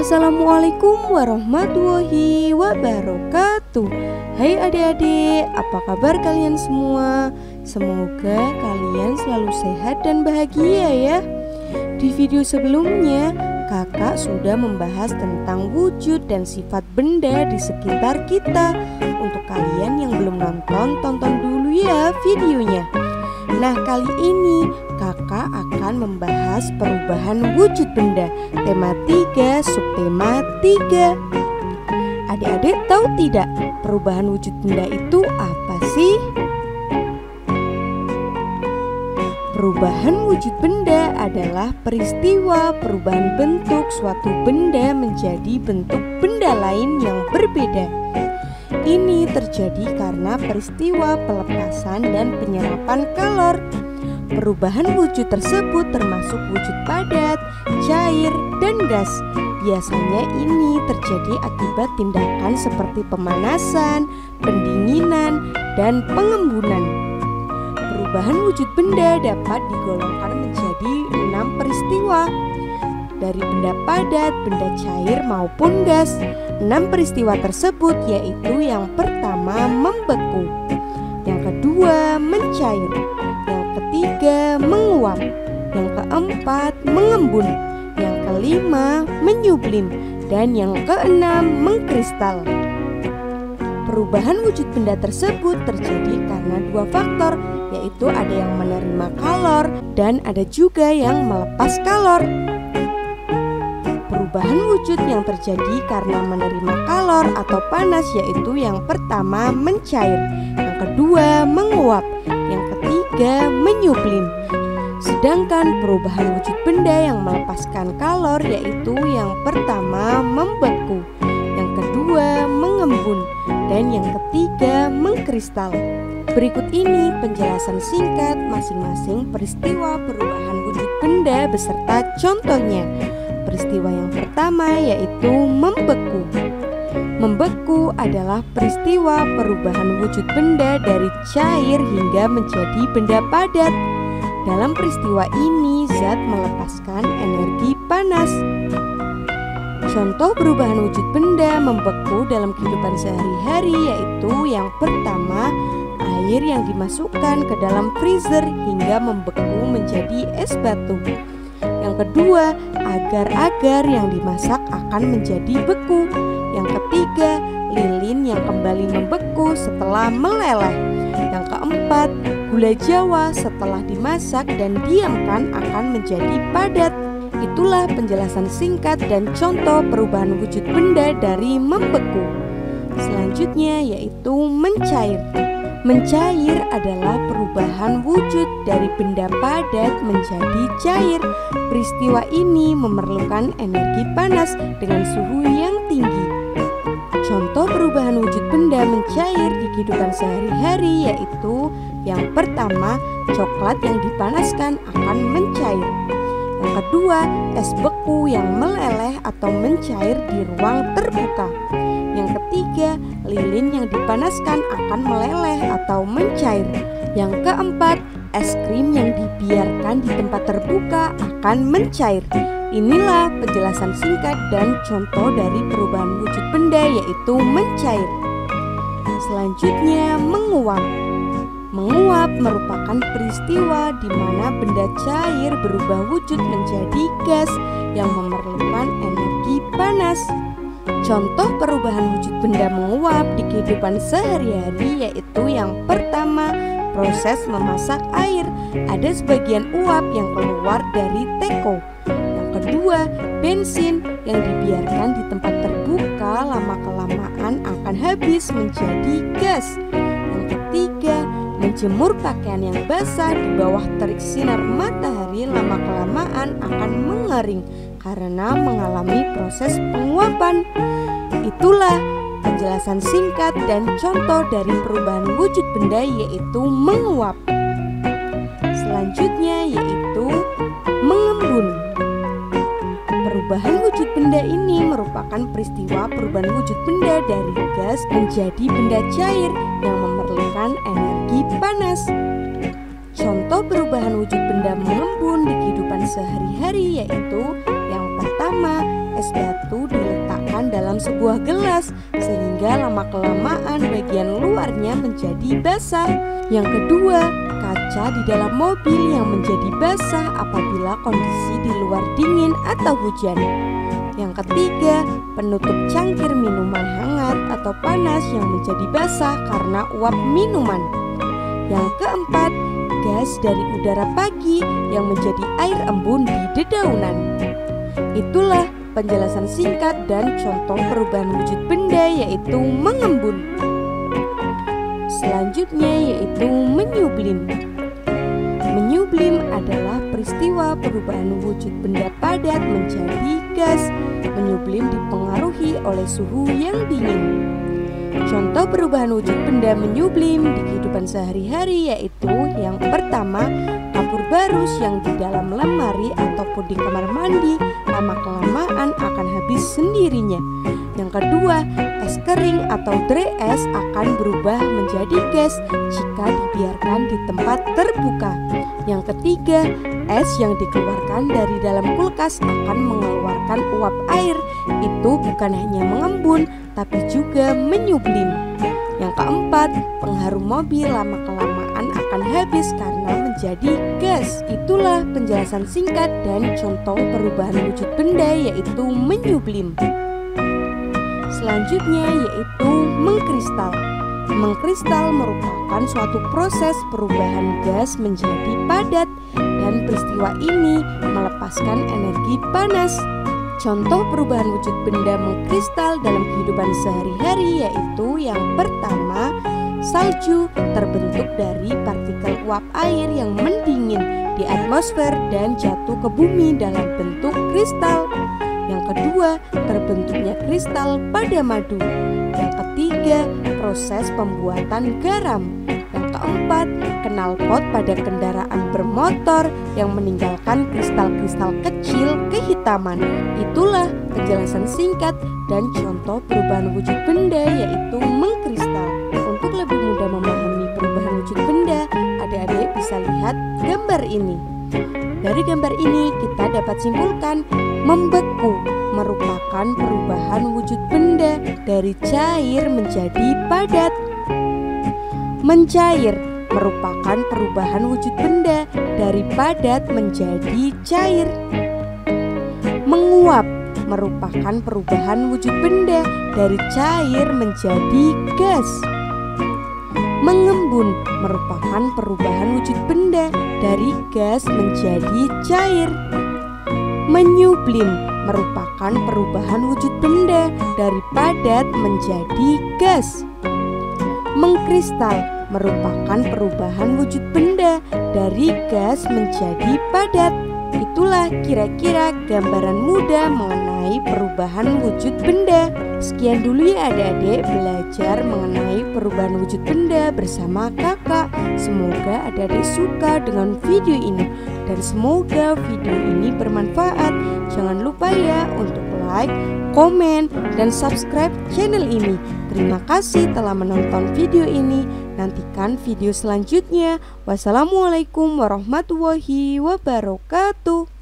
Assalamualaikum warahmatullahi wabarakatuh. Hai adik-adik, apa kabar kalian semua? Semoga kalian selalu sehat dan bahagia ya. Di video sebelumnya, kakak sudah membahas tentang wujud dan sifat benda di sekitar kita. Untuk kalian yang belum nonton, tonton dulu ya videonya. Nah, kali ini kakak akan membahas perubahan wujud benda. Tema 3, subtema 3. Adik-adik tahu tidak perubahan wujud benda itu apa sih? Perubahan wujud benda adalah peristiwa perubahan bentuk suatu benda menjadi bentuk benda lain yang berbeda. Ini terjadi karena peristiwa pelepasan dan penyerapan kalor. Perubahan wujud tersebut termasuk wujud padat, cair, dan gas. Biasanya ini terjadi akibat tindakan seperti pemanasan, pendinginan, dan pengembunan. Perubahan wujud benda dapat digolongkan menjadi 6 peristiwa. Dari benda padat, benda cair maupun gas. 6 peristiwa tersebut yaitu yang pertama membeku, yang kedua mencair, yang ketiga menguap, yang keempat mengembun, yang kelima menyublim, dan yang keenam mengkristal. Perubahan wujud benda tersebut terjadi karena 2 faktor, yaitu ada yang menerima kalor dan ada juga yang melepas kalor. Perubahan wujud yang terjadi karena menerima kalor atau panas yaitu yang pertama mencair, yang kedua menguap, yang ketiga menyublim. Sedangkan perubahan wujud benda yang melepaskan kalor yaitu yang pertama membeku, yang kedua mengembun, dan yang ketiga mengkristal. Berikut ini penjelasan singkat masing-masing peristiwa perubahan wujud benda beserta contohnya. Peristiwa yang pertama yaitu membeku. Membeku adalah peristiwa perubahan wujud benda dari cair hingga menjadi benda padat. Dalam peristiwa ini zat melepaskan energi panas. Contoh perubahan wujud benda membeku dalam kehidupan sehari-hari yaitu yang pertama, air yang dimasukkan ke dalam freezer hingga membeku menjadi es batu. Yang kedua, agar-agar yang dimasak akan menjadi beku. Yang ketiga, lilin yang kembali membeku setelah meleleh. Yang keempat, gula jawa setelah dimasak dan diamkan akan menjadi padat. Itulah penjelasan singkat dan contoh perubahan wujud benda dari membeku. Selanjutnya yaitu mencair. Mencair adalah perubahan wujud dari benda padat menjadi cair. Peristiwa ini memerlukan energi panas dengan suhu yang tinggi. Contoh perubahan wujud benda mencair di kehidupan sehari-hari yaitu yang pertama, coklat yang dipanaskan akan mencair. Yang kedua, es beku yang meleleh atau mencair di ruang terbuka. Yang ketiga, lilin yang dipanaskan akan meleleh atau mencair. Yang keempat, es krim yang dibiarkan di tempat terbuka akan mencair. Inilah penjelasan singkat dan contoh dari perubahan wujud benda yaitu mencair. Selanjutnya, menguap. Menguap merupakan peristiwa di mana benda cair berubah wujud menjadi gas yang memerlukan energi panas. Contoh perubahan wujud benda menguap di kehidupan sehari-hari yaitu yang pertama, proses memasak air. Ada sebagian uap yang keluar dari teko. Yang kedua, bensin yang dibiarkan di tempat terbuka lama-kelamaan akan habis menjadi gas. Yang ketiga, menjemur pakaian yang basah di bawah terik sinar matahari lama-kelamaan akan mengering karena mengalami proses penguapan. Itulah penjelasan singkat dan contoh dari perubahan wujud benda yaitu menguap. Selanjutnya yaitu mengembun. Perubahan wujud benda ini merupakan peristiwa perubahan wujud benda dari gas menjadi benda cair yang memerlukan energi panas. Contoh perubahan wujud benda mengembun di kehidupan sehari-hari yaitu yang pertama, es batu diletakkan dalam sebuah gelas sehingga lama-kelamaan bagian luarnya menjadi basah. Yang kedua, kaca di dalam mobil yang menjadi basah apabila kondisi di luar dingin atau hujan. Yang ketiga, penutup cangkir minuman hangat atau panas yang menjadi basah karena uap minuman. Yang keempat, gas dari udara pagi yang menjadi air embun di dedaunan. Itulah penjelasan singkat dan contoh perubahan wujud benda yaitu mengembun. Selanjutnya yaitu menyublim. Menyublim adalah peristiwa perubahan wujud benda padat menjadi gas. Menyublim dipengaruhi oleh suhu yang dingin. Contoh perubahan wujud benda menyublim di kehidupan sehari-hari yaitu yang pertama, kapur barus yang di dalam lemari ataupun di kamar mandi lama-kelamaan akan habis sendirinya. Yang kedua, es kering atau dry es akan berubah menjadi gas jika dibiarkan di tempat terbuka. Yang ketiga, es yang dikeluarkan dari dalam kulkas akan mengeluarkan uap air. Itu bukan hanya mengembun, tapi juga menyublim. Yang keempat, pengharum mobil lama-kelamaan akan habis karena menjadi gas. Itulah penjelasan singkat dan contoh perubahan wujud benda yaitu menyublim. Selanjutnya yaitu mengkristal. Mengkristal merupakan suatu proses perubahan gas menjadi padat dan peristiwa ini melepaskan energi panas. Contoh perubahan wujud benda mengkristal dalam kehidupan sehari-hari yaitu yang pertama, salju terbentuk dari partikel uap air yang mendingin di atmosfer dan jatuh ke bumi dalam bentuk kristal. Yang kedua, terbentuknya kristal pada madu. Yang ketiga, proses pembuatan garam. Yang keempat, knalpot pada kendaraan bermotor yang meninggalkan kristal-kristal kecil kehitaman. Itulah penjelasan singkat dan contoh perubahan wujud benda yaitu mengkristal. Untuk lebih mudah memahami perubahan wujud benda, adik-adik bisa lihat gambar ini. Dari gambar ini kita dapat simpulkan membeku merupakan perubahan wujud benda dari cair menjadi padat. Mencair merupakan perubahan wujud benda dari padat menjadi cair. Menguap merupakan perubahan wujud benda dari cair menjadi gas. Mengembun merupakan perubahan wujud benda dari gas menjadi cair. Menyublim merupakan perubahan wujud benda dari padat menjadi gas. Mengkristal merupakan perubahan wujud benda dari gas menjadi padat. Itulah kira-kira gambaran mudah mengenai perubahan wujud benda. Sekian dulu ya adik-adik belajar mengenai perubahan wujud benda bersama kakak. Semoga adik-adik suka dengan video ini dan semoga video ini bermanfaat. Jangan lupa ya untuk like, komen, dan subscribe channel ini. Terima kasih telah menonton video ini. Nantikan video selanjutnya. Wassalamualaikum warahmatullahi wabarakatuh.